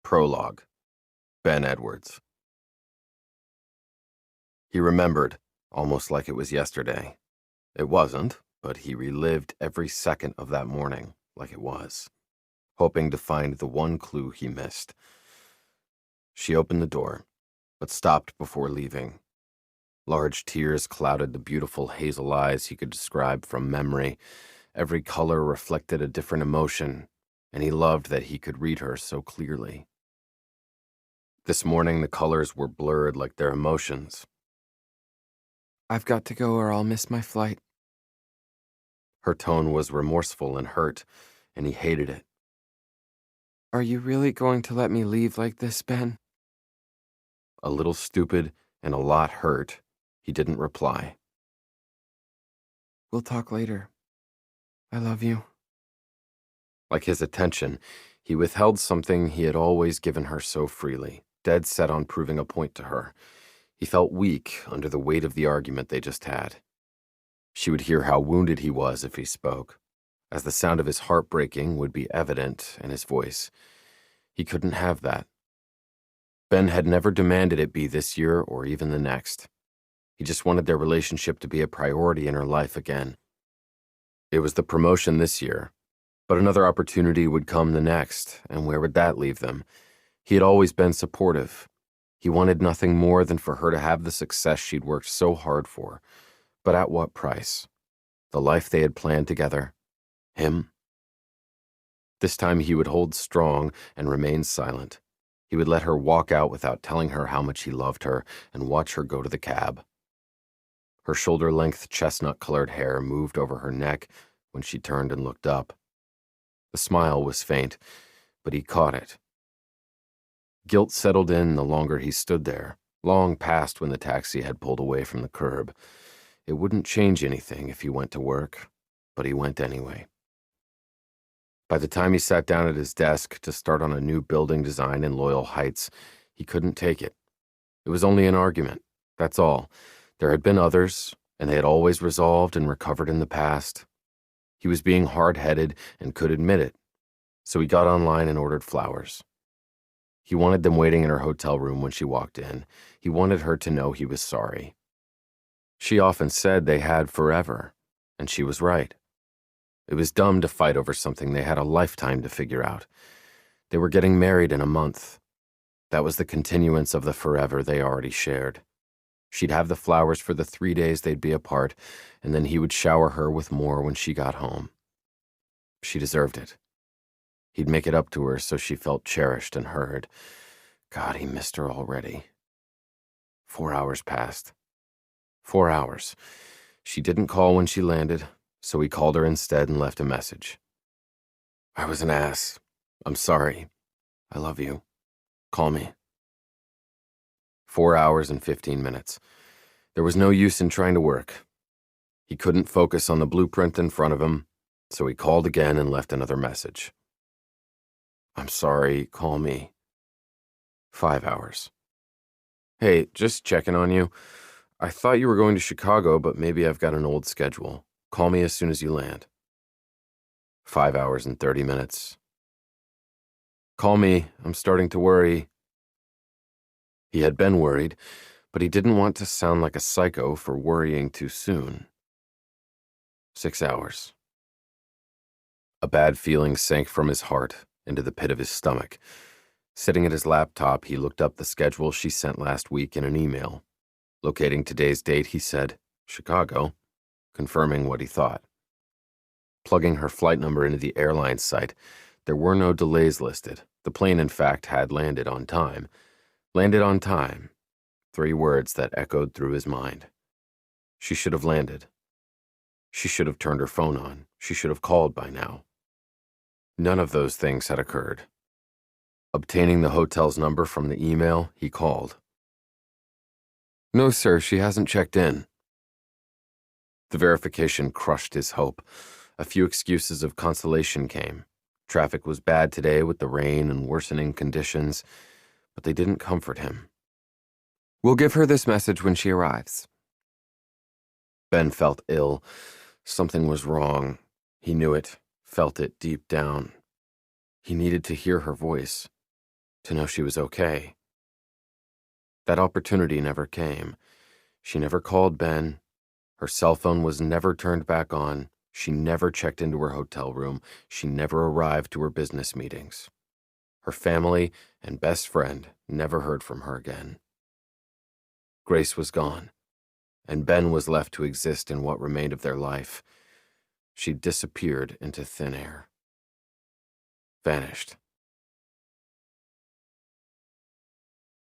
Prologue, Ben Edwards. He remembered, almost like it was yesterday. It wasn't, but he relived every second of that morning like it was, hoping to find the one clue he missed. She opened the door, but stopped before leaving. Large tears clouded the beautiful hazel eyes he could describe from memory. Every color reflected a different emotion, and he loved that he could read her so clearly. This morning, the colors were blurred like their emotions. I've got to go or I'll miss my flight. Her tone was remorseful and hurt, and he hated it. Are you really going to let me leave like this, Ben? A little stupid and a lot hurt, he didn't reply. We'll talk later. I love you. Like his attention, he withheld something he had always given her so freely, dead set on proving a point to her. He felt weak under the weight of the argument they just had. She would hear how wounded he was if he spoke, as the sound of his heart breaking would be evident in his voice. He couldn't have that. Ben had never demanded it be this year or even the next. He just wanted their relationship to be a priority in her life again. It was the promotion this year, but another opportunity would come the next, and where would that leave them? He had always been supportive. He wanted nothing more than for her to have the success she'd worked so hard for. But at what price? The life they had planned together? Him? This time he would hold strong and remain silent. He would let her walk out without telling her how much he loved her and watch her go to the cab. Her shoulder-length chestnut-colored hair moved over her neck when she turned and looked up. The smile was faint, but he caught it. Guilt settled in the longer he stood there, long past when the taxi had pulled away from the curb. It wouldn't change anything if he went to work, but he went anyway. By the time he sat down at his desk to start on a new building design in Loyal Heights, he couldn't take it. It was only an argument, that's all. There had been others, and they had always resolved and recovered in the past. He was being hard-headed and could admit it, so he got online and ordered flowers. He wanted them waiting in her hotel room when she walked in. He wanted her to know he was sorry. She often said they had forever, and she was right. It was dumb to fight over something they had a lifetime to figure out. They were getting married in a month. That was the continuance of the forever they already shared. She'd have the flowers for the 3 days they'd be apart, and then he would shower her with more when she got home. She deserved it. He'd make it up to her so she felt cherished and heard. God, he missed her already. 4 hours passed. 4 hours. She didn't call when she landed, so he called her instead and left a message. I was an ass. I'm sorry. I love you. Call me. 4 hours and 15 minutes. There was no use in trying to work. He couldn't focus on the blueprint in front of him, so he called again and left another message. I'm sorry, call me. 5 hours. Hey, just checking on you. I thought you were going to Chicago, but maybe I've got an old schedule. Call me as soon as you land. 5 hours and 30 minutes. Call me, I'm starting to worry. He had been worried, but he didn't want to sound like a psycho for worrying too soon. 6 hours. A bad feeling sank from his heart into the pit of his stomach. Sitting at his laptop, he looked up the schedule she sent last week in an email. Locating today's date, he said, Chicago, confirming what he thought. Plugging her flight number into the airline site, there were no delays listed. The plane, in fact, had landed on time. Landed on time. 3 words that echoed through his mind. She should have landed. She should have turned her phone on. She should have called by now. None of those things had occurred. Obtaining the hotel's number from the email, he called. No, sir, she hasn't checked in. The verification crushed his hope. A few excuses of consolation came. Traffic was bad today with the rain and worsening conditions, but they didn't comfort him. We'll give her this message when she arrives. Ben felt ill. Something was wrong. He knew it, felt it deep down. He needed to hear her voice, to know she was okay. That opportunity never came. She never called Ben. Her cell phone was never turned back on. She never checked into her hotel room. She never arrived to her business meetings. Her family and best friend never heard from her again. Grace was gone, and Ben was left to exist in what remained of their life. She disappeared into thin air. Vanished.